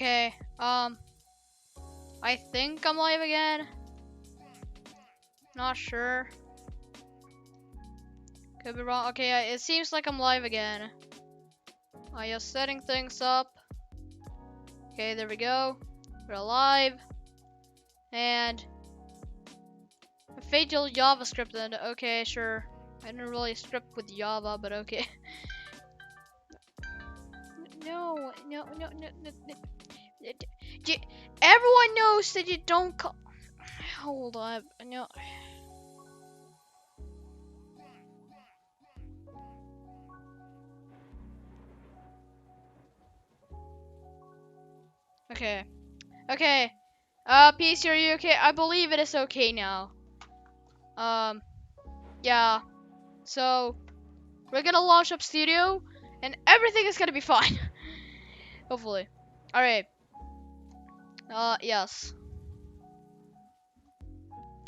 Okay, I think I'm live again. Not sure. Could be wrong. Okay, it seems like I'm live again. Just setting things up. Okay, there we go. We're live. And a fatal JavaScript then. Okay, sure. I didn't really script with Java, but okay. No. Everyone knows that you don't call. Hold up. No. Okay. Okay. PC, are you okay? I believe it is okay now. Yeah. So, we're gonna launch up Studio, and everything is gonna be fine. Hopefully. Alright. Yes.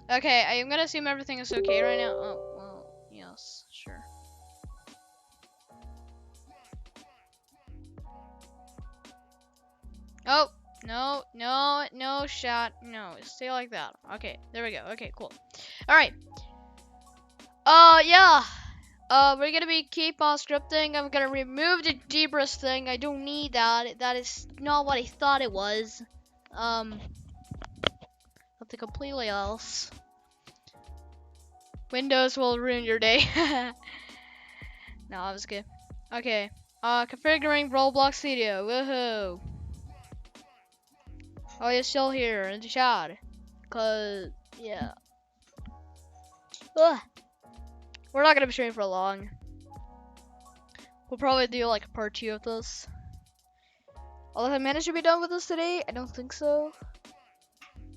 Okay, I am gonna assume everything is okay right now. Oh, well, yes, sure. Oh, no shot. No, stay like that. Okay, there we go. Okay, cool. Alright. Yeah. We're gonna keep on scripting. I'm gonna remove the Debris thing. I don't need that. That is not what I thought it was. Something completely else. Windows will ruin your day. No, that was good. Okay. Configuring Roblox Studio. Woohoo. Oh, you're still here in the chat. Cause, yeah. Ugh. We're not gonna be streaming for long. We'll probably do like a part 2 of this. Although I managed to be done with this today, I don't think so.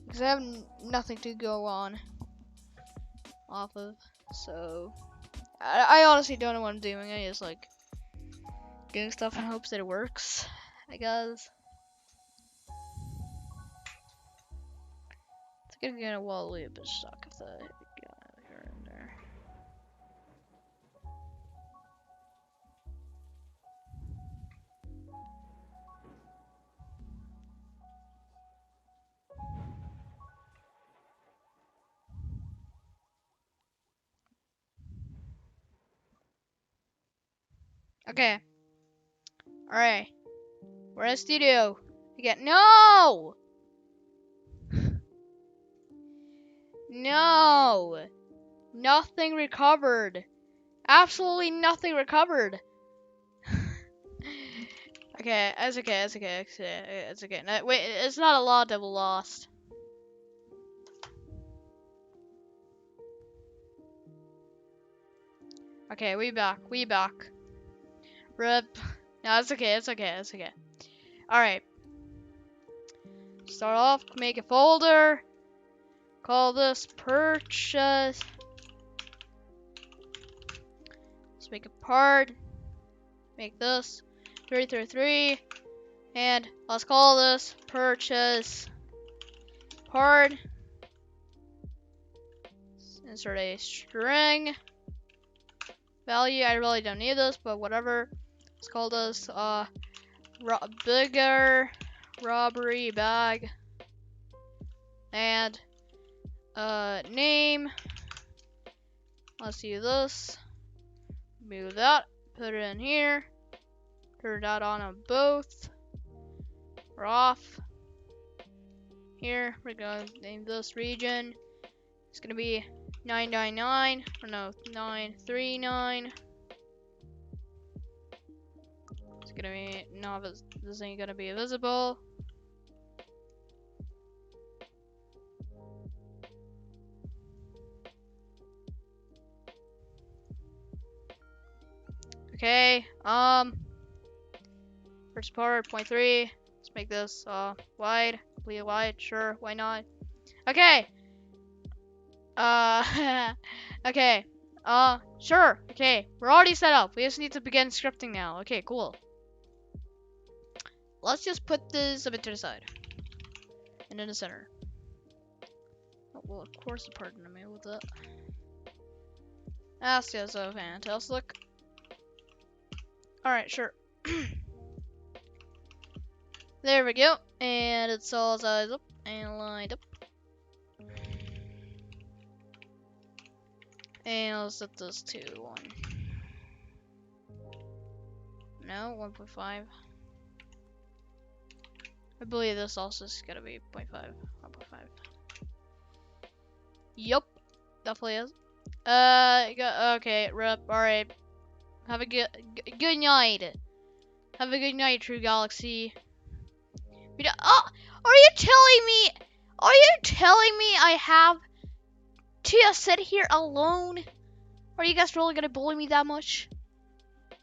Because I have nothing to go on off of. So, I honestly don't know what I'm doing. I just like getting stuff in hopes that it works, I guess. It's gonna get a wall a bit stuck if the here and there. Okay. Alright. We're in a studio. Again. No! No! Nothing recovered. Absolutely nothing recovered. Okay, it's okay. No, wait, it's not a lot that we lost. Okay, we back. Rip. No, it's okay. Alright. Start off, make a folder. Call this purchase. Let's make a part. Make this 333. And let's call this purchase part. Insert a string. Value, I really don't need this, but whatever. Let's call this bigger robbery bag. And name. Let's do this. Move that. Put it in here. Turn that on both. We're off. Here, we're gonna name this region. It's gonna be 999. Or no, 939. It's gonna be no, this ain't gonna be visible. Okay, first part, 0.3. Let's make this wide, completely wide. Sure, why not? Okay. Okay. Sure. Okay, we're already set up. We just need to begin scripting now. Okay, cool. Let's just put this a bit to the side, and in the center. Oh, well, of course, the part in the middle with that. That's just so fantastic. Alright, sure. There we go. And it's all sized up and lined up. And I'll set this to 1. No, 1.5. I believe this also is gonna be 0.5. 1.5. Yup. Definitely is. Okay, rep. Alright. Have a good night. Have a good night, True Galaxy. Oh, are you telling me? Are you telling me I have to sit here alone? Are you guys really gonna bully me that much?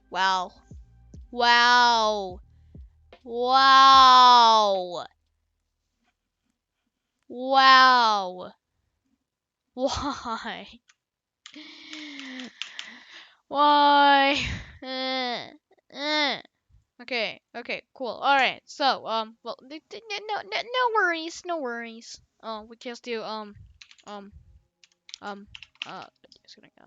Wow. Wow. Wow. Wow. Why? Why? Okay, cool. All right. So, well, no worries, no worries. We just do um, just gonna go.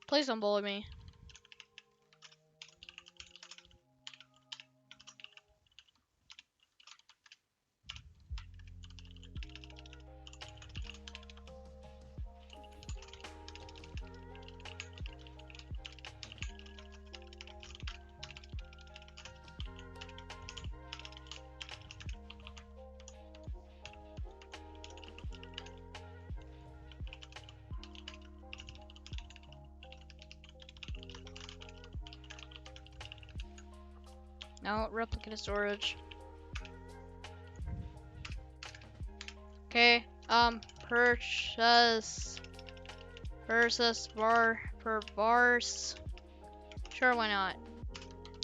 Please don't bully me. No, replicate storage. Okay, purchase bar per bars. Sure, why not?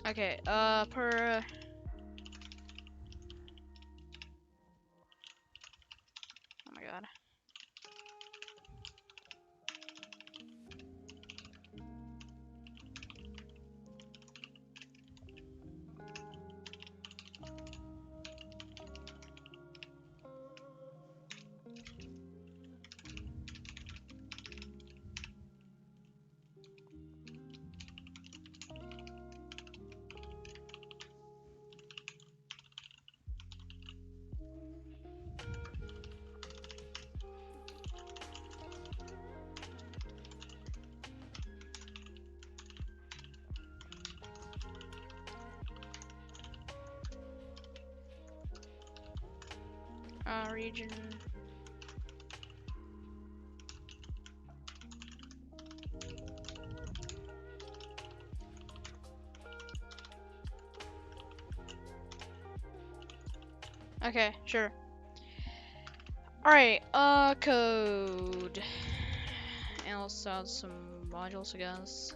Okay, per. Oh my god. Region. Okay, sure. Alright, code. And I'll add some modules, I guess.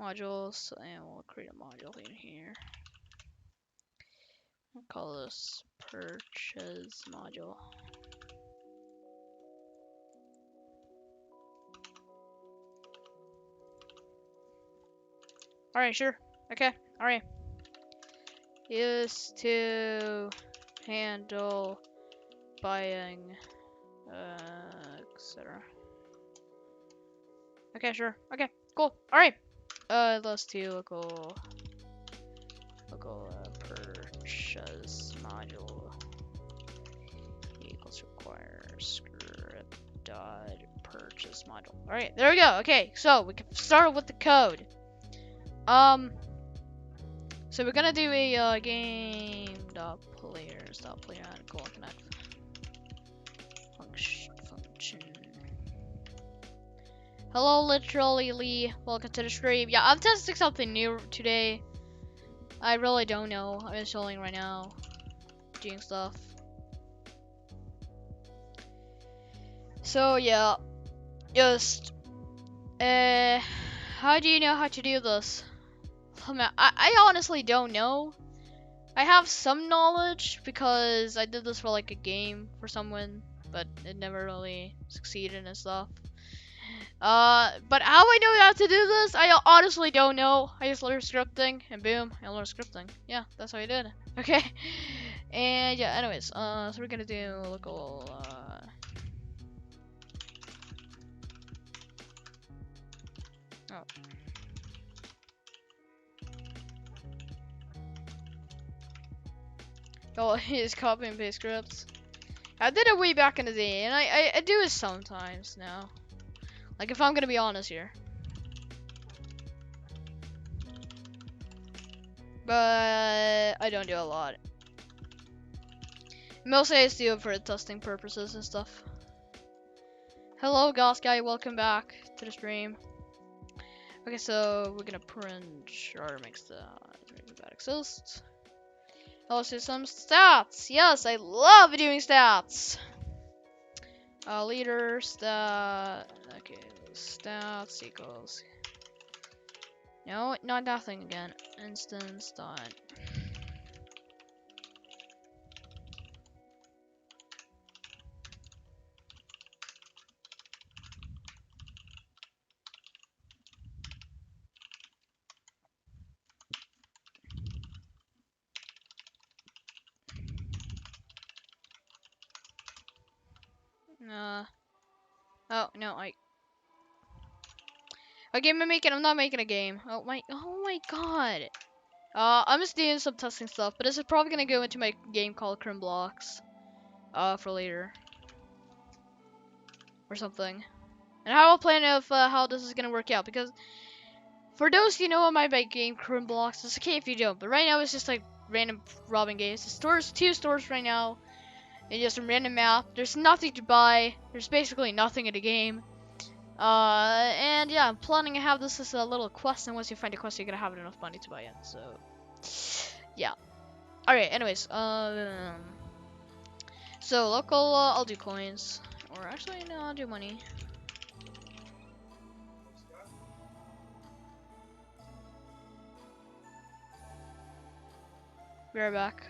Modules, and we'll create a module in here. I'll call this purchase module. Alright, sure. Okay, alright. Used to handle buying, etc. Okay, sure. Okay, cool. Alright. Let's do local purchase module equals require script dot purchase module. Alright, there we go. Okay, so we can start with the code. So we're gonna do a game dot players dot player connect function. Hello, literally Lee. Welcome to the stream. Yeah, I'm testing something new today. I really don't know. I'm installing right now, doing stuff. So yeah, just how do you know how to do this? I honestly don't know. I have some knowledge because I did this for like a game for someone, but it never really succeeded and stuff. But how I know how to do this, I honestly don't know. I just learned scripting, and boom, I learned scripting. Yeah, that's how I did. Okay, and yeah, anyways, so we're gonna do local, out. Oh, he's copy and paste scripts. I did it way back in the day, and I do it sometimes now. Like, if I'm gonna be honest here. But I don't do a lot. Mostly I just do it for testing purposes and stuff. Hello, Goss Guy, welcome back to the stream. Okay, so we're gonna print char makes the that exists. Let's do some stats. Yes, I love doing stats. Leader stat. Okay, stats equals. No, not nothing again. Instance dot. Oh no, I'm not making a game. Oh my god. I'm just doing some testing stuff, but this is probably gonna go into my game called Blocks. For later. Or something. And I will plan of how this is gonna work out, because for those who know my game Blocks, it's okay if you don't, but right now it's just like random robbing games. The two stores right now, and just a random map. There's nothing to buy. There's basically nothing in the game. And yeah, I'm planning to have this as a little quest, and once you find a quest, you're gonna have enough money to buy it. So, yeah. Alright, anyways, so local, I'll do coins, or actually, no, I'll do money. Be right back.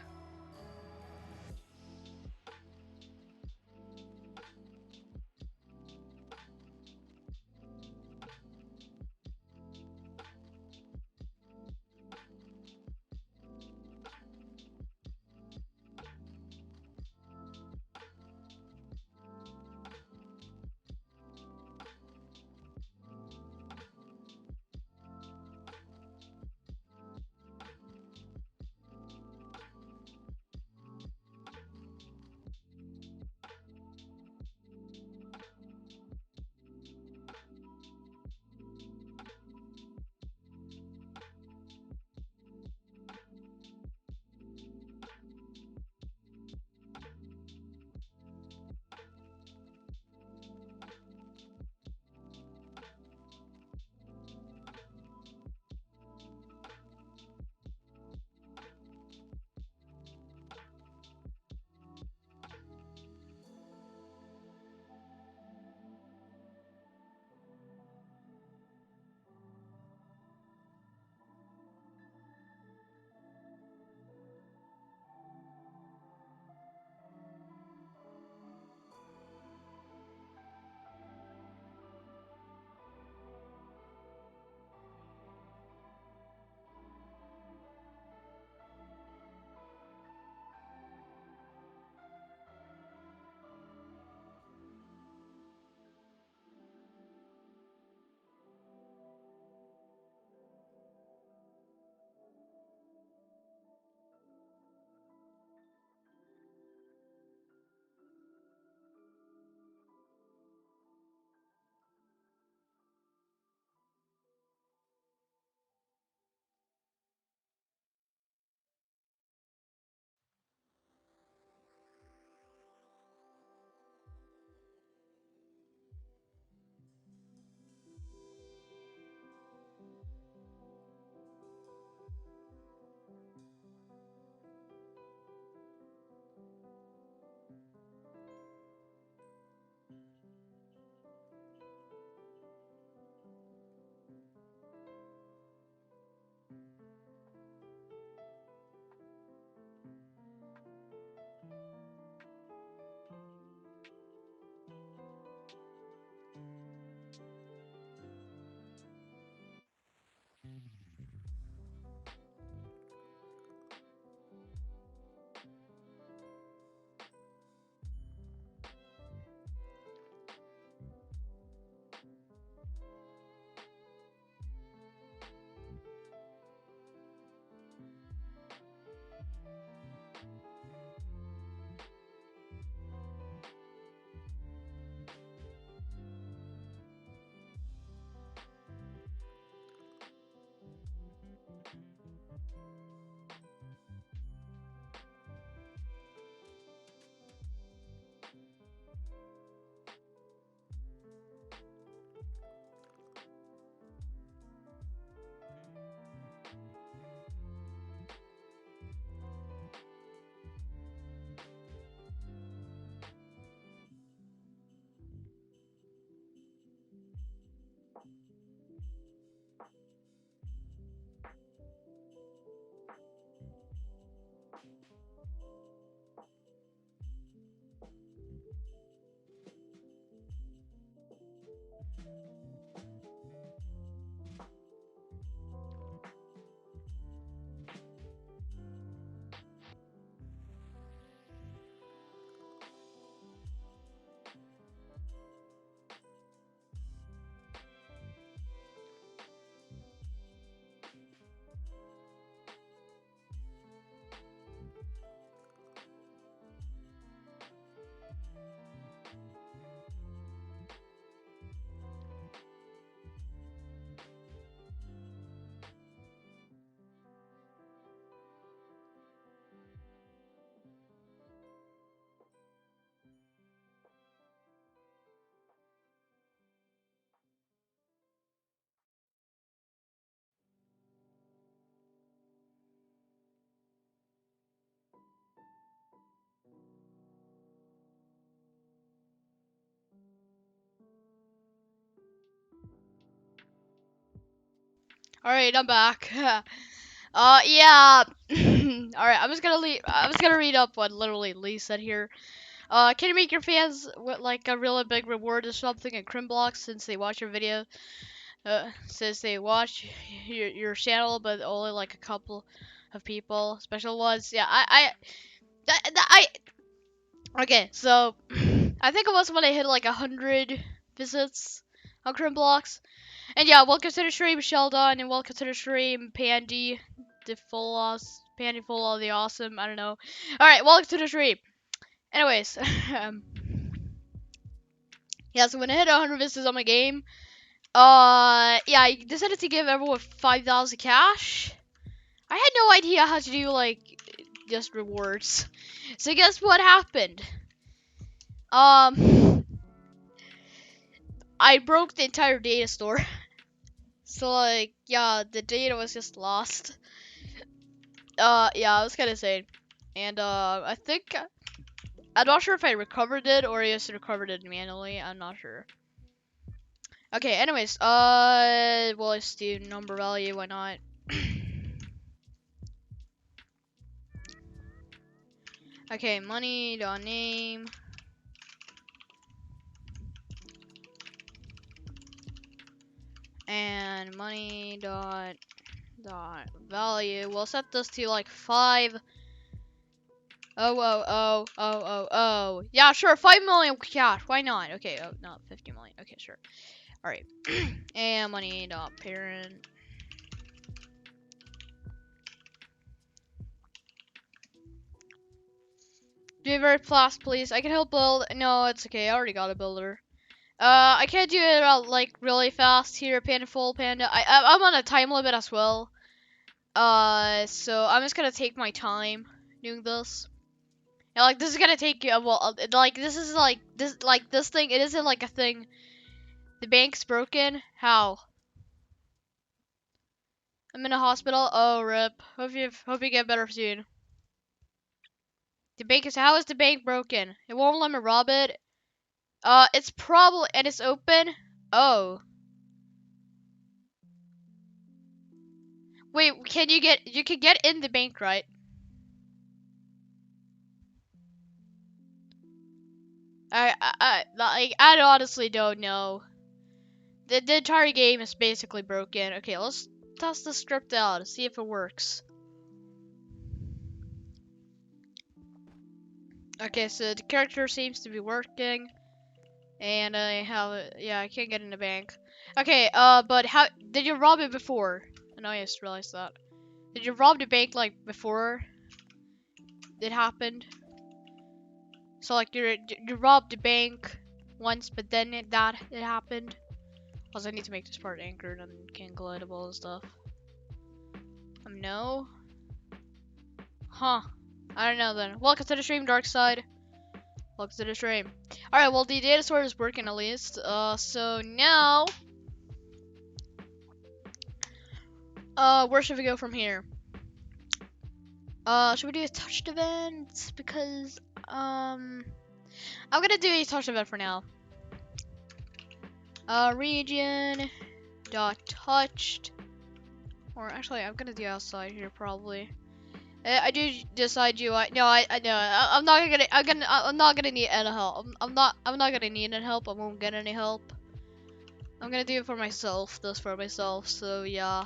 Alright, I'm back. Yeah. Alright, I'm just gonna read up what literally Lee said here. Can you make your fans with like a really big reward or something in Crimblocks since they watch your video? Since they watch your channel, but only like a couple of people, special ones. Yeah, okay, so I think it was when I hit like 100 visits on Crimblocks. And yeah, welcome to the stream, Sheldon, and welcome to the stream, Pandy, Pandy full of the awesome. I don't know. All right, welcome to the stream. Anyways, yeah. So when I hit 100 visitors on my game, yeah, I decided to give everyone 5,000 cash. I had no idea how to do like just rewards. So guess what happened? I broke the entire data store. So like, yeah, the data was just lost. Yeah, I was kind of insane. And I think I'm not sure if I recovered it or I just recovered it manually. I'm not sure. Okay, anyways, well, let's do number value. Why not? Okay, money dot name. And money dot value. We'll set this to like 5. Oh. Yeah, sure. 5 million cash. Why not? Okay. Oh, no, 50 million. Okay, sure. All right. And money dot parent. Be very fast, please. I can help build. No, it's okay. I already got a builder. I can't do it like really fast here, Panda. I'm on a time limit as well. So I'm just gonna take my time doing this. And like this is gonna take you like this is like this thing. It isn't like a thing. The bank's broken. How? I'm in a hospital. Oh, rip. Hope you get better soon. The bank is. How is the bank broken? It won't let me rob it. It's probably and it's open. Oh. Wait, you can get in the bank, right? I honestly don't know. The entire game is basically broken. Okay, let's test the script out and see if it works. Okay, so the character seems to be working. And I can't get in the bank. Okay, but how, did you rob it before? I know I just realized that. Did you rob the bank, like, before it happened? So, like, you robbed the bank once, but then it happened? Also, I need to make this part anchored and can glidable and stuff. No? Huh. I don't know then. Welcome to the stream, Dark Side. Welcome to the stream. Alright, well, the data store is working at least. So now... where should we go from here? Should we do a touched event? Because, I'm gonna do a touched event for now. Region, dot touched. Or actually, I'm gonna do outside here probably. I do decide UI. No, I know. I'm not gonna. I'm not gonna need any help. I'm not gonna need any help. I won't get any help. I'm gonna do it for myself. This for myself. So yeah.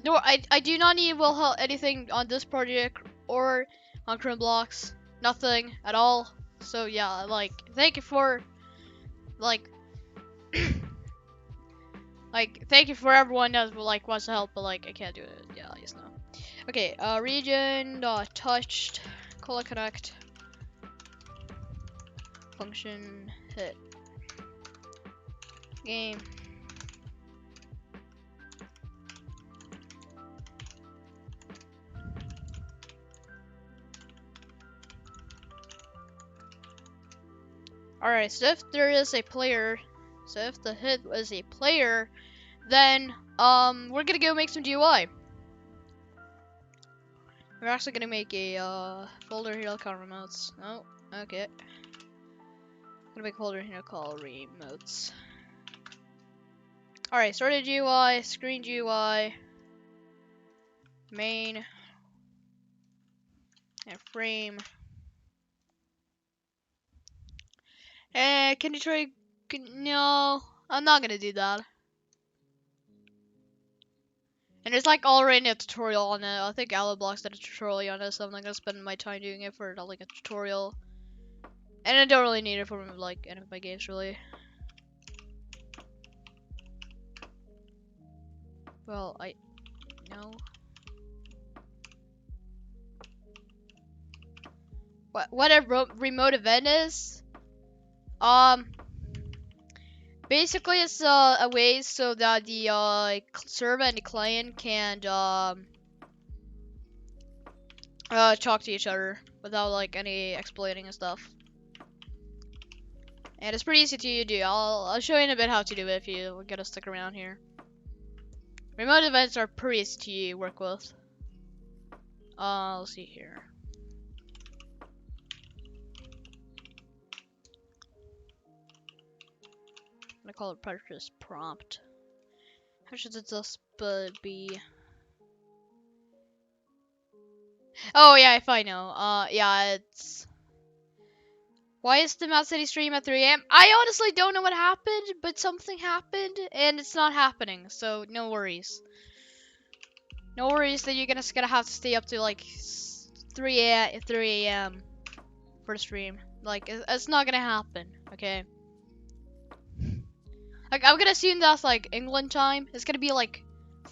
No, I do not need will help anything on this project or on Roblox. Nothing at all. So yeah, like thank you for like like thank you for everyone that like wants to help, but like I can't do it. Yeah, I just know. Okay, region touched connect function hit game. Alright, so if there is a player, so if the hit was a player, then we're gonna go make some GUI. We're actually gonna make a folder here called remotes. Oh, okay. I'm gonna make a folder here called remotes. Alright, started GUI, screen GUI, main, and frame. Can you try? No, I'm not gonna do that. And there's like already a tutorial on it. I think Roblox did a tutorial on it, so I'm not gonna spend my time doing it for like a tutorial. And I don't really need it for like any of my games really. Well, I know. What a remote event is? Basically it's a way so that the server and the client can talk to each other without like any exploiting and stuff. And it's pretty easy to do. I'll show you in a bit how to do it if you gotta stick around here. Remote events are pretty easy to work with. Let's see here. I'm gonna call it purchase prompt. How should it just be? Oh yeah, if I know. Yeah, it's. Why is the Mad City stream at 3 AM? I honestly don't know what happened, but something happened and it's not happening. So no worries. No worries that you're gonna have to stay up to like 3 AM for the stream. Like it's not gonna happen. Okay. Like I'm gonna assume that's like England time. It's gonna be like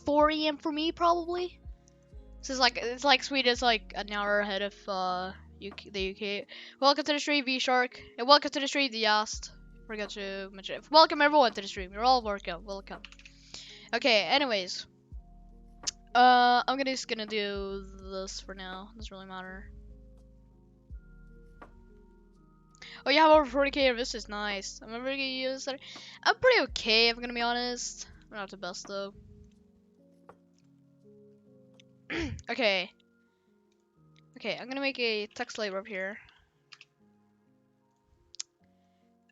4 AM for me probably. So it's like Sweden is like an hour ahead of the UK. Welcome to the stream, V Shark, and welcome to the stream, the Yast. Forgot to mention it. Welcome everyone to the stream. You're all welcome. Welcome. Okay. Anyways, I'm just gonna do this for now. Doesn't really matter. Oh, you have over 40k of this is nice. I'm never gonna use that. I'm pretty okay, if I'm gonna be honest. I'm not the best though. Okay. Okay, I'm gonna make a text label up here.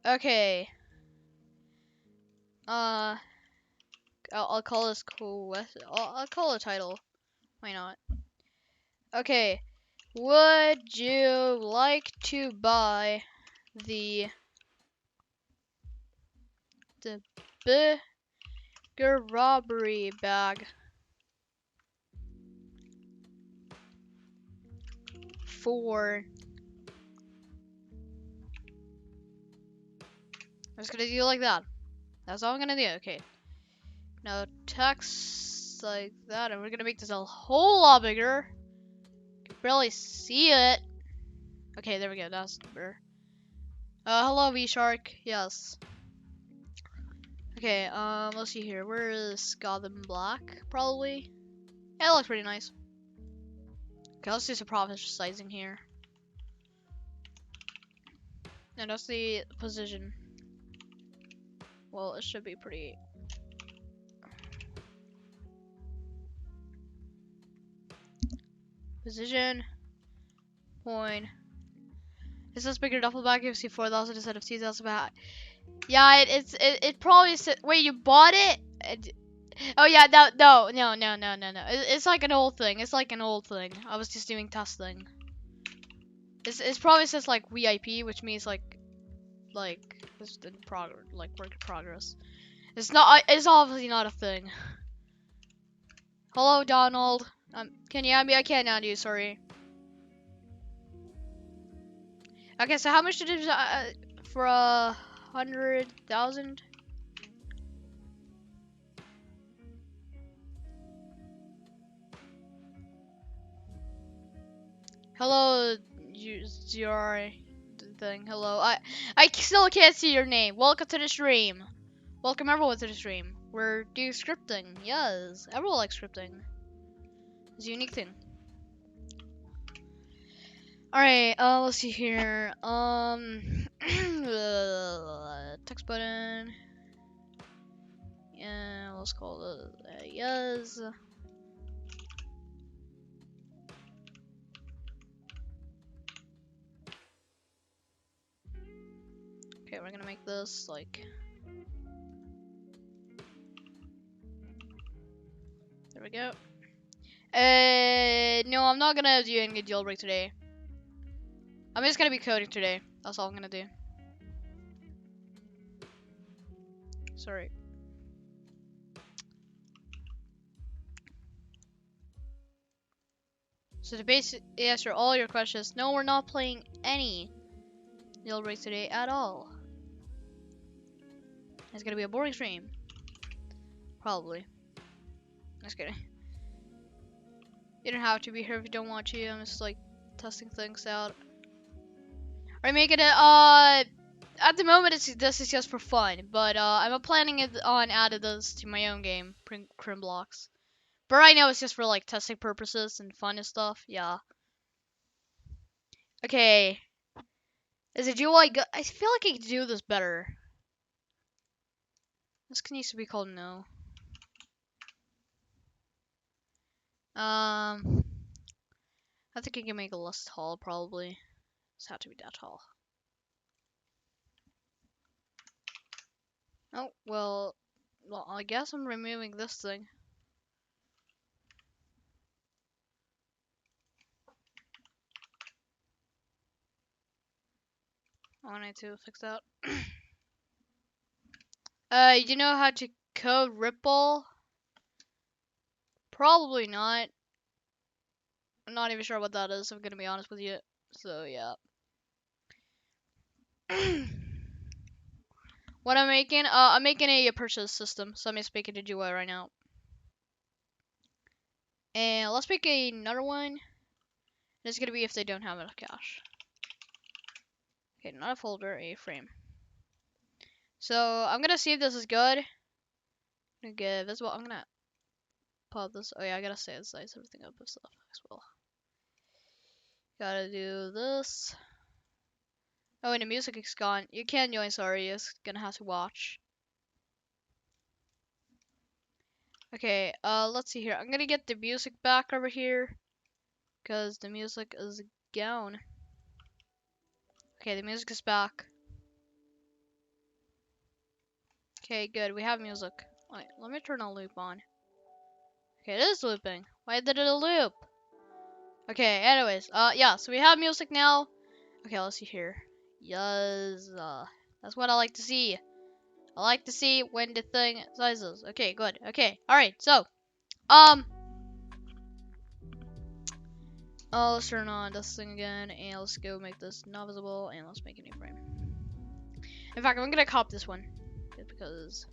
Okay. I'll call this question. I'll call it a title. Why not? Okay. Would you like to buy the bigger robbery bag for? I'm just gonna do it like that. That's all I'm gonna do. Okay. Now text like that, and we're gonna make this a whole lot bigger. You can barely see it. Okay, there we go. That's better. Hello, V Shark. Yes. Okay. Let's see here. Where is Gotham Black? Probably. Yeah, it looks pretty nice. Okay, let's do some profit sizing here. And that's the position. Well, it should be pretty. Position. Point. Is this bigger duffel bag? Gives you 4,000 instead of 2,000 back. Yeah, it probably. Wait, you bought it? Oh yeah, no. It's like an old thing. It's like an old thing. I was just doing testing. It's probably says like VIP, which means like it's in progress, like work in progress. It's not. It's obviously not a thing. Hello, Donald. Can you hear me? I can't hear you. Sorry. Okay, so how much did it for 100,000? Hello, your thing. Hello. I still can't see your name. Welcome to the stream. Welcome everyone to the stream. We're doing scripting. Yes, everyone likes scripting. It's a unique thing. All right. Let's see here. Text button. Yeah, let's call it yes. Okay, we're gonna make this like. There we go. No, I'm not gonna do any jailbreak today. I'm just gonna be coding today. That's all I'm gonna do. Sorry. So to basically answer all your questions, no, we're not playing any jailbreak today at all. It's gonna be a boring stream. Probably. Just kidding. You don't have to be here if you don't want to. I'm just like testing things out. I'm making it at the moment this is just for fun, but I'm planning it on adding this to my own game, Crimblocks. But right now it's just for like testing purposes and fun and stuff. Yeah. Okay. Is it do like I feel like I could do this better. This needs to be called no. I think I can make it less tall probably. It's have to be that tall. Oh well, I guess I'm removing this thing. I need to fix that. You know how to code ripple? Probably not. I'm not even sure what that is, I'm gonna be honest with you. So yeah. What I'm making? I'm making a purchase system, so I'm just making a GUI right now. And let's make another one. It's gonna be if they don't have enough cache. Okay, not a folder, a frame. So I'm gonna see if this is good. I'm gonna get visible. I'm gonna pop this. Oh yeah, I gotta size everything up and stuff as well. Gotta do this. Oh, and the music is gone. You can't join, sorry. You're gonna have to watch. Okay, let's see here. I'm gonna get the music back over here. Because the music is gone. Okay, the music is back. Okay, good. We have music. Wait, let me turn a loop on. Okay, it is looping. Why did it loop? Okay, anyways. Yeah, so we have music now. Okay, let's see here. Yes, that's what I like to see. I like to see when the thing sizes. Okay, good. Okay, alright, so, let's turn on this thing again, and let's go make this not visible, and let's make a new frame. In fact, I'm gonna copy this one, because,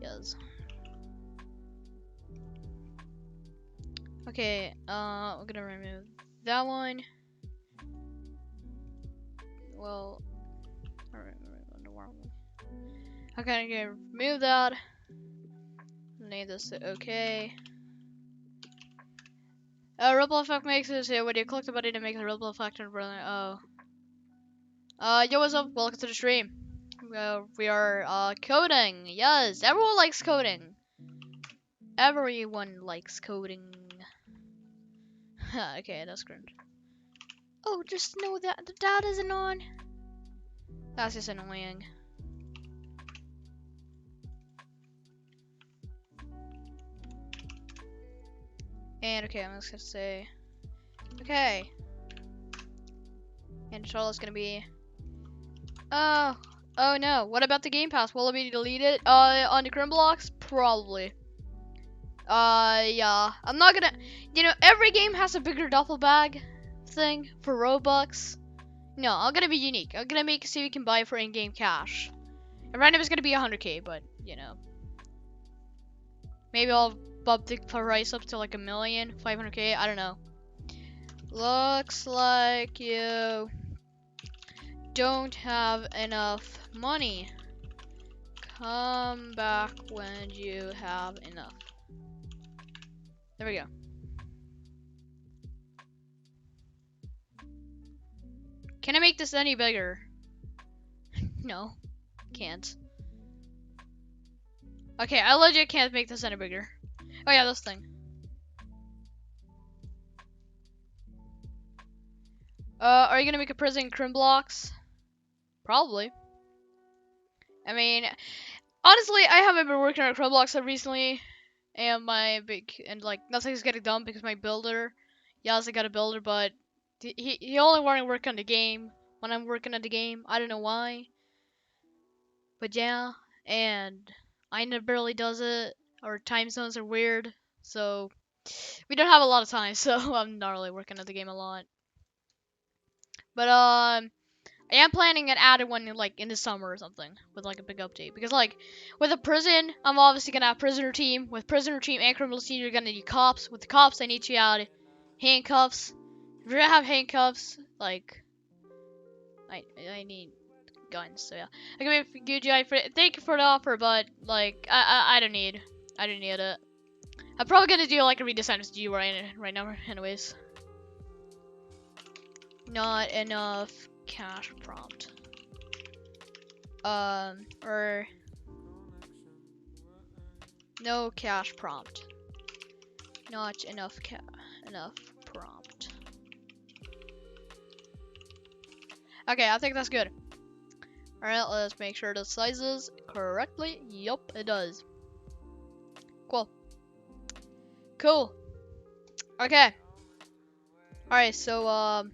yes. Okay, I'm gonna remove that one. Well, okay, I'm gonna remove that. Name this to OK. Ripple effect makes this here when you click the button to make a ripple effect and oh. Yo, what's up? Welcome to the stream. We are coding. Yes, everyone likes coding. Everyone likes coding. Okay, that's cringe. Oh, just know that the dad isn't on. That's just annoying. And okay, I'm just gonna say, okay. And Charlotte's gonna be, oh no. What about the Game Pass? Will it be deleted? On the Chrome blocks? Probably. Yeah. I'm not gonna, every game has a bigger duffel bag thing for Robux. No, I'm gonna be unique. I'm gonna make it so you can buy it for in-game cash. And right now it's gonna be 100k, but maybe I'll bump the price up to like 1,000,000, 500k. I don't know. Looks like you don't have enough money. Come back when you have enough. There we go. Can I make this any bigger? No, can't. Okay, I legit can't make this any bigger. Oh yeah, this thing. Are you gonna make a prison in Crim blocks? Probably. I mean, honestly, I haven't been working on Crim blocks recently, and like nothing's getting done because my builder, yes, I got a builder, but he only wanted to work on the game when I'm working on the game. I don't know why, but yeah, and I barely does it. Our time zones are weird, so we don't have a lot of time. So I'm not really working on the game a lot. But I am planning on adding one like in the summer or something with like a big update, because like with a prison, I'm obviously gonna have prisoner team. With prisoner team and criminal team, you're gonna need cops. With the cops, I need to add handcuffs. If you're gonna have handcuffs, like I need guns. So yeah, I can make good GI for it. Thank you for the offer, but like I don't need it. I'm probably gonna do like a redesign of G right now, anyways. Not enough cash prompt. Or no cash prompt. Not enough prompt. Okay, I think that's good. Alright, let's make sure the sizes correctly. Yup, it does. Cool. Cool. Okay. Alright, so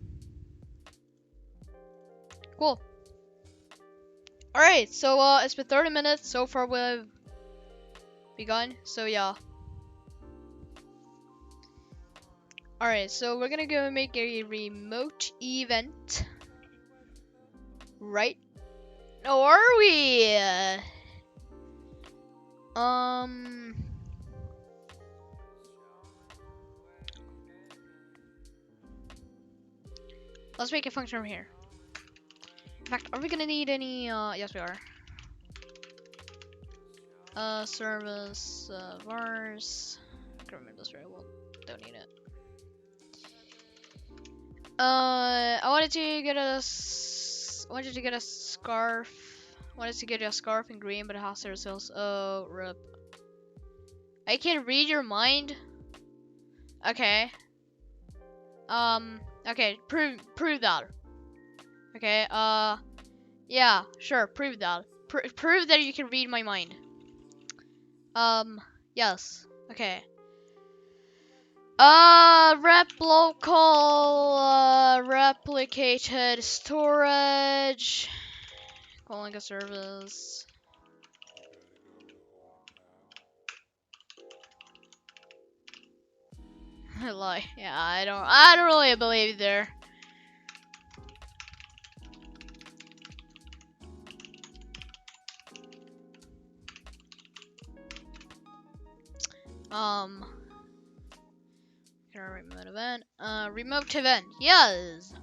cool. Alright, so it's been 30 minutes so far we've begun, so yeah. Alright, so we're gonna go make a remote event. Right? Or are we? Let's make a function over here. In fact, are we gonna need any, yes we are. Service, vars. I can't remember this very well. Don't need it. I wanted to get a scarf. I wanted to get a scarf in green, but it has to sales. Oh, rip. I can read your mind. Okay. Okay, prove that. Okay, yeah, sure, prove that. Prove that you can read my mind. Yes. Okay. Replicated storage. Calling a service. Like, yeah, I don't really believe there. Remote event. Remote event. Yes.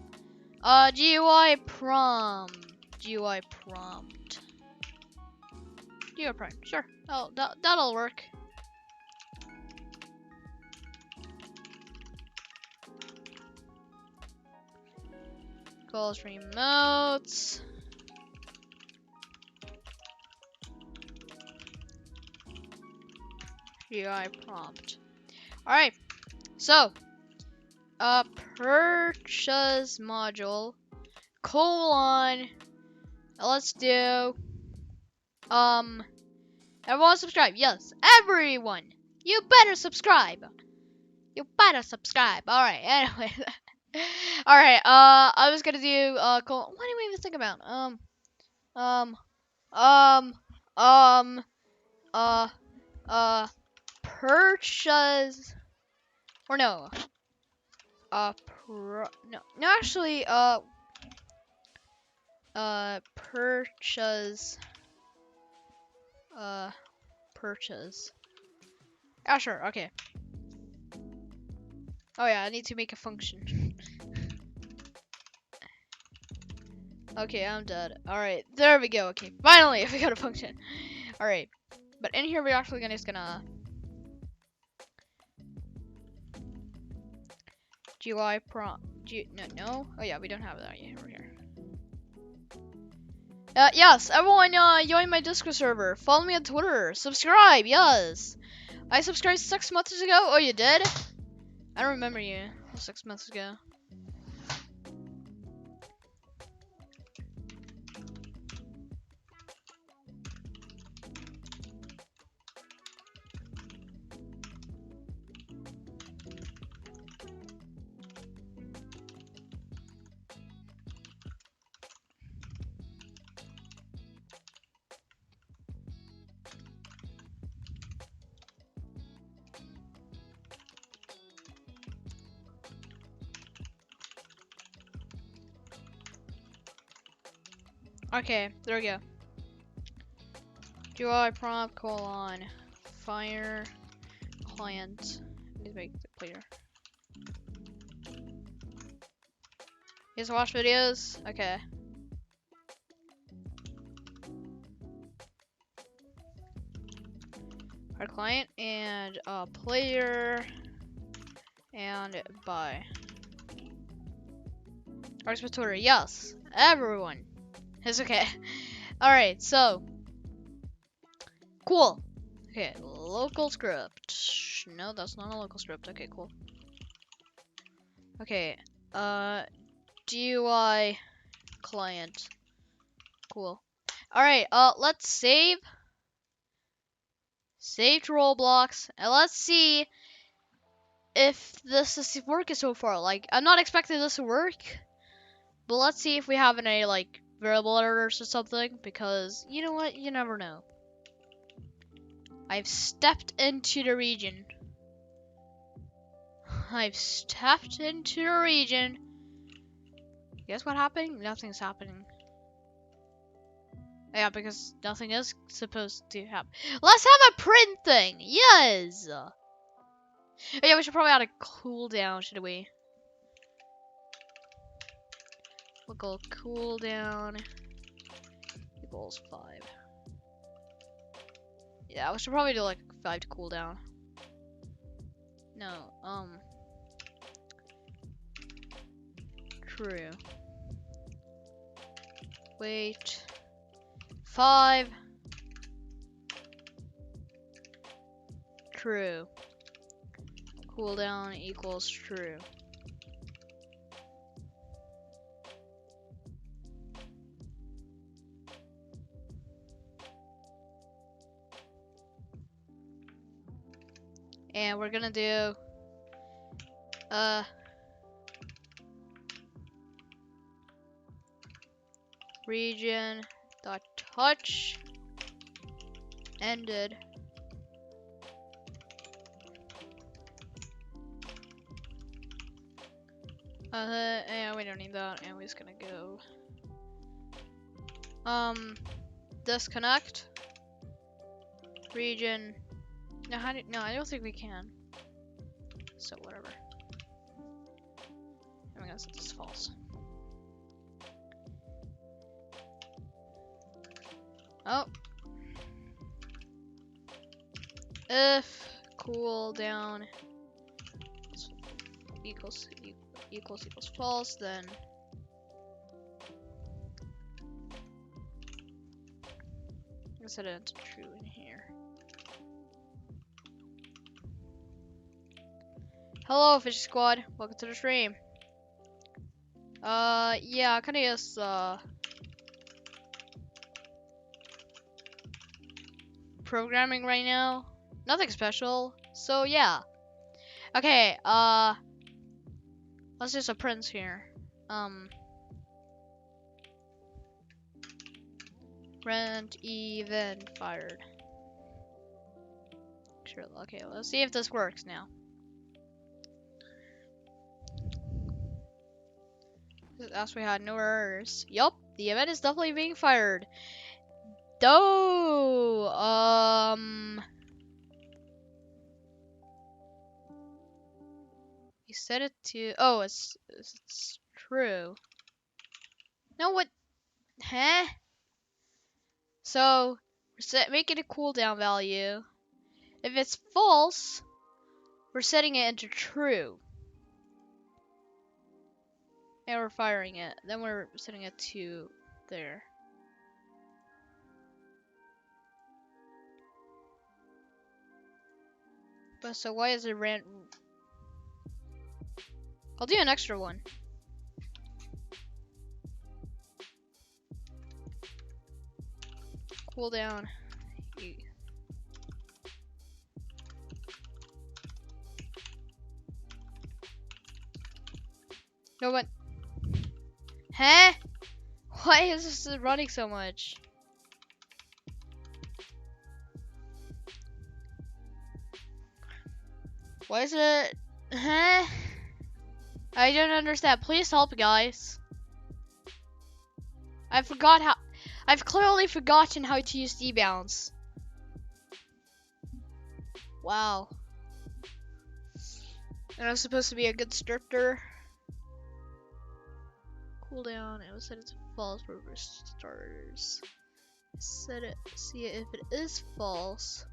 GUI prompt. GUI prompt. GUI prompt. Sure. Oh, that'll work. Calls remotes. GUI prompt. Alright. So, purchase module, colon, let's do, everyone subscribe. Yes, everyone, you better subscribe. You better subscribe. All right. Anyway. All right. I was gonna do what do we even think about? Um. Um. Uh. Purchase. Or no. No. Actually. Purchase. Purchase. Ah, sure. Okay. Oh yeah, I need to make a function. Okay, I'm dead. Alright, there we go. Okay, finally, we got a function. Alright, but in here, we're actually just gonna GUI prompt. No. Oh yeah, we don't have that yet. Over here. Yes, everyone, join my Discord server. Follow me on Twitter. Subscribe. Yes, I subscribed 6 months ago. Oh, you did? I don't remember you 6 months ago. Okay, there we go. GUI prompt : fire client. I need to make the player. You guys watch videos? Okay. Our client and player and buy. Arxbird Twitter, yes, everyone. It's okay. All right, so cool. Okay, local script. No, that's not a local script. Okay, cool. Okay, GUI client. Cool. All right, let's save. Save to Roblox, and let's see if this is working so far. Like, I'm not expecting this to work, but let's see if we have any like variable errors or something, because you know what? You never know. I've stepped into the region. I've stepped into the region. Guess what happened? Nothing's happening. Yeah, because nothing is supposed to happen. Let's have a print thing. Yes. Oh, yeah, we should probably add a cooldown, should we? We'll go cooldown equals 5. Yeah, we should probably do like 5 to cooldown. No, true. Wait. 5. True. Cooldown equals true. And we're gonna do region dot touch ended and we don't need that, and we're just gonna go disconnect region. No, no, I don't think we can. So whatever. I'm gonna set this false. Oh. If cooldown equals false, then I'm gonna set it to true in here. Hello, Fish Squad. Welcome to the stream. Yeah, I kinda just programming right now. Nothing special. So yeah. Okay, let's just a prince here. Rent event fired. Sure, okay, let's see if this works now. As we had no errors. Yup, the event is definitely being fired. Though, you set it to. Oh, it's true. No, what? Huh? So we're making a cooldown value. If it's false, we're setting it into true. And we're firing it. Then we're setting it to there. But so why is it ran? I'll do an extra one. Cooldown. No, but. Huh? Why is this running so much? Why is it? Huh? I don't understand. Please help, guys. I forgot how. I've clearly forgotten how to use D-bounce. Wow. And I'm supposed to be a good stripper. Cooldown. It was set it to false for starters. Set it. See if it is false.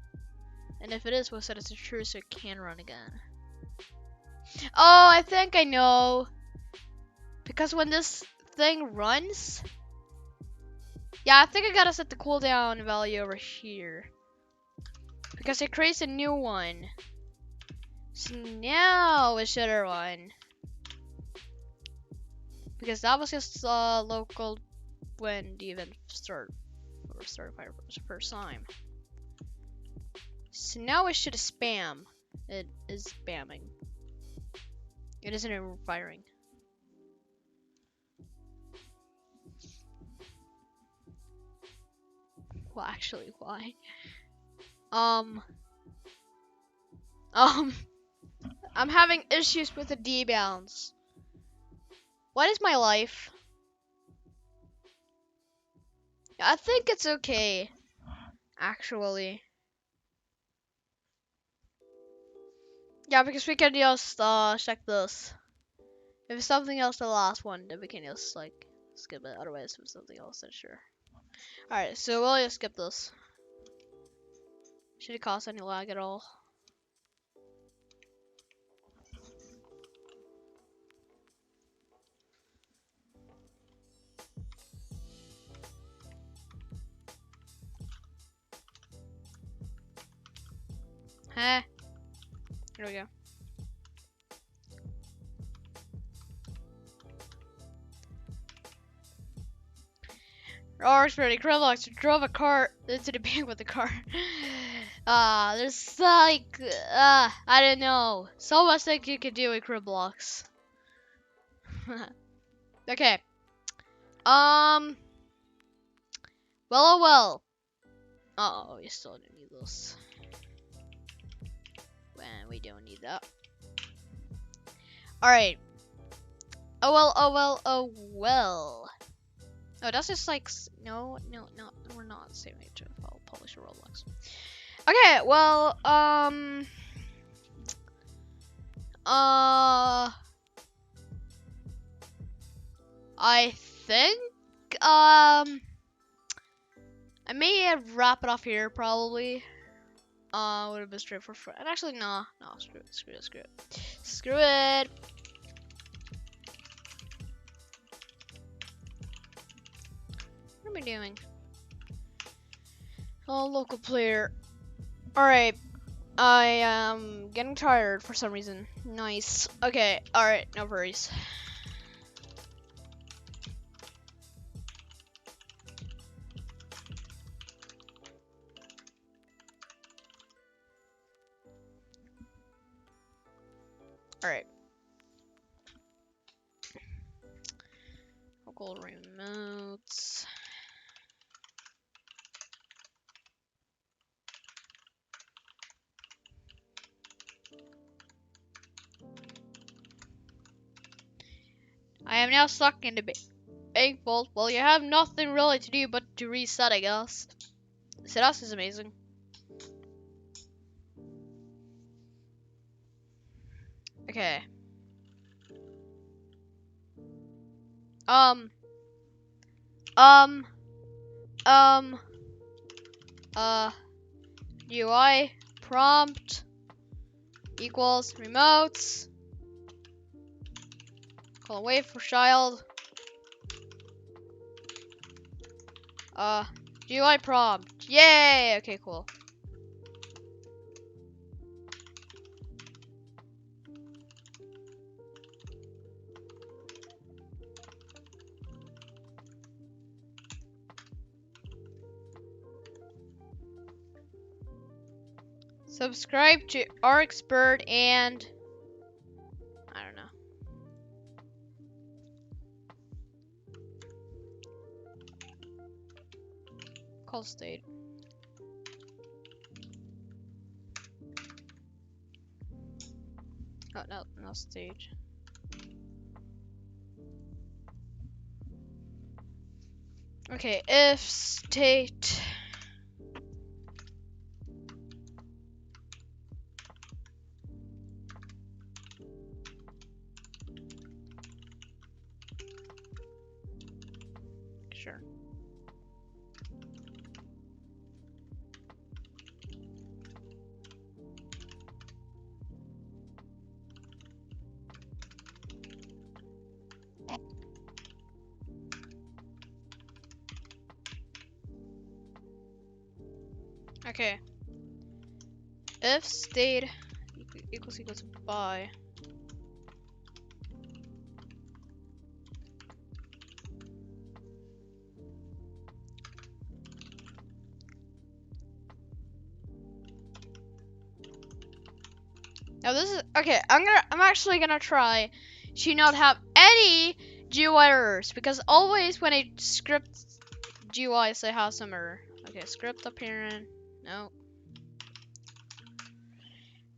And if it is, we'll set it to true so it can run again. Oh, I think I know. Because when this thing runs. Yeah, I think I gotta set the cooldown value over here. Because it creates a new one. So now it should run. Because that was just local when the event started fire for the first time. So now it should spam. It is spamming. It isn't even firing. Well, actually, why? I'm having issues with the D-bounce. What is my life? I think it's okay, actually. Yeah, because we can just check this. If it's something else, the last one, then we can just like skip it. Otherwise, if it's something else, then sure. Alright, so we'll just skip this. Should it cause any lag at all? Huh? Here we go. Arxbird, Roblox drove a car into the bank with the car. There's like, I don't know. So much that you could do with Roblox. Okay. Well, oh well. Uh-oh, we still don't need this. Well, we don't need that. Alright. Oh well, oh well, oh well. Oh, that's just like, no, we're not saving it to publish a Roblox. Okay, well, I think, I may wrap it off here, probably. Would have been straight for free. And actually, no, screw it. What am I doing? Oh, local player. Alright. I am getting tired for some reason. Nice. Okay, alright, no worries. Alright. Local remotes. I am now stuck in the bank vault. Well, you have nothing really to do but to reset, I guess. So that is amazing. Okay. UI prompt equals remotes. Call wait for child. GUI prompt. Yay! Okay, cool. Subscribe to Arxbird and I don't know. Call state. Oh no, no stage. Okay, if state sure. Okay. If state equals by. Now this is okay. I'm actually gonna try to not have any GUI errors because always when I script GUIs I have some error. Okay, script appearance. No.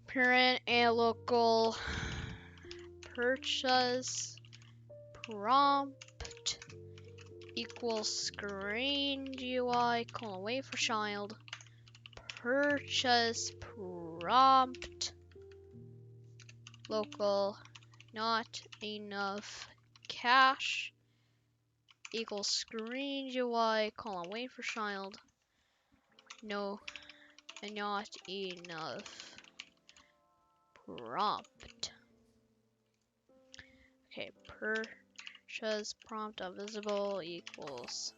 Parent and local purchase prompt equals screen GUI colon wait for child purchase prompt local not enough cache equals screen GUI colon wait for child no not enough prompt. Okay, purchase prompt visible equals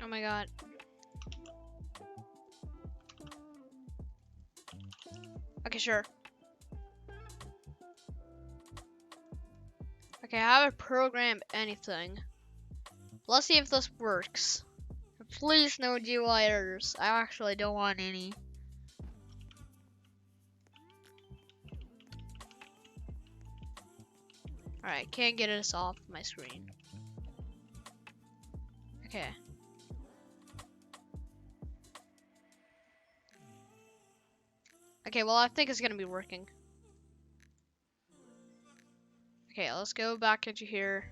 oh my god. Okay, sure. Okay, I haven't programmed anything. Let's see if this works. Please no GUI errors. I actually don't want any. Alright, can't get this off my screen. Okay. Okay, well I think it's gonna be working. Okay, let's go back into here.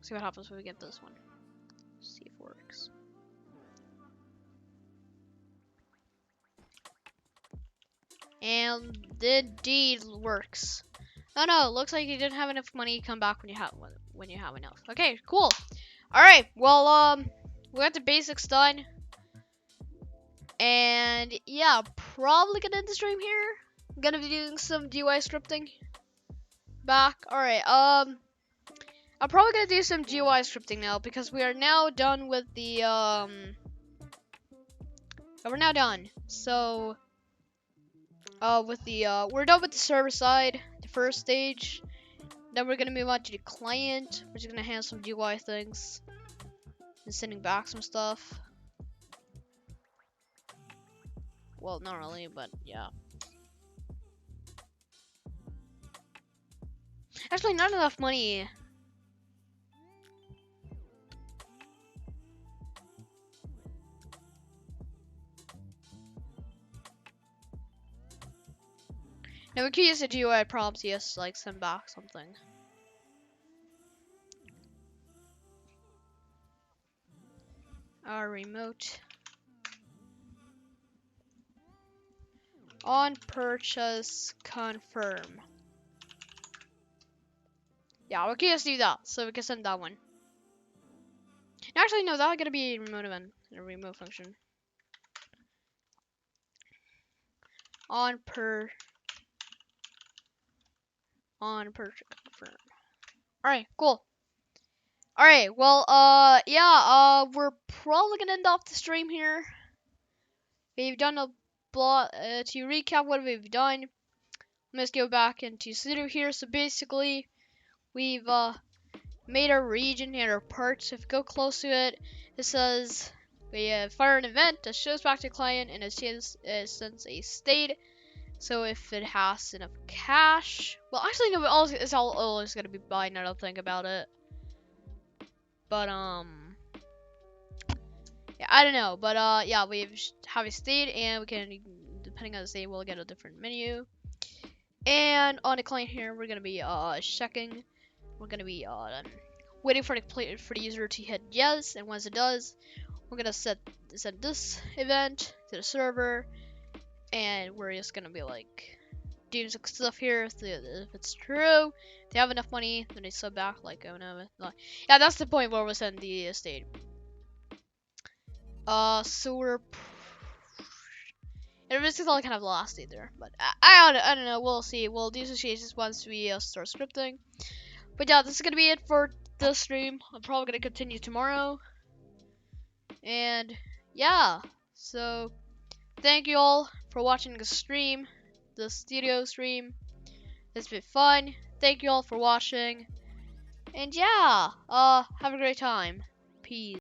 See what happens when we get this one. See if it works. And the deed works. Oh no, looks like you didn't have enough money. Come back when you have enough. Okay, cool. All right, well we got the basics done, and yeah, probably gonna end the stream here. I'm gonna be doing some GUI scripting back. All right, I'm probably gonna do some GUI scripting now because we are now done with the we're now done. So we're done with the server side, the first stage. Then we're gonna move on to the client. We're just gonna handle some GUI things and sending back some stuff. Well, not really, but yeah. Actually, not enough money. Now we could use the GUI prompts, yes, like send back something. Our remote on purchase confirm. Yeah, we can just do that, so we can send that one. Actually, no, that's gonna be a remote event, a remote function. On purchase confirm. All right, cool. All right, well, yeah, we're probably gonna end off the stream here. We've done a lot. To recap what we've done, let's go back into Studio here. So basically, we've made our region and our parts. If you go close to it, it says we fire an event that shows back to the client and it sends a state. So if it has enough cash, well, actually no, it's always gonna be buy. Now that I think about it, but yeah, I don't know, but yeah, we have a state, and we can, depending on the state, we'll get a different menu. And on the client here, we're gonna be checking. We're gonna be waiting for the user to hit yes, and once it does, we're gonna send this event to the server, and we're just gonna be like doing some stuff here. If it's true, they have enough money, then they sub back. Like, oh no, yeah, that's the point where we'll send the state. So we're and this is all kind of lost either, but I don't know. We'll see. We'll do some changes once we start scripting. But yeah, this is gonna be it for this stream. I'm probably gonna continue tomorrow. And yeah, so thank you all for watching the stream, the studio stream. It's been fun. Thank you all for watching. And yeah, have a great time. Peace.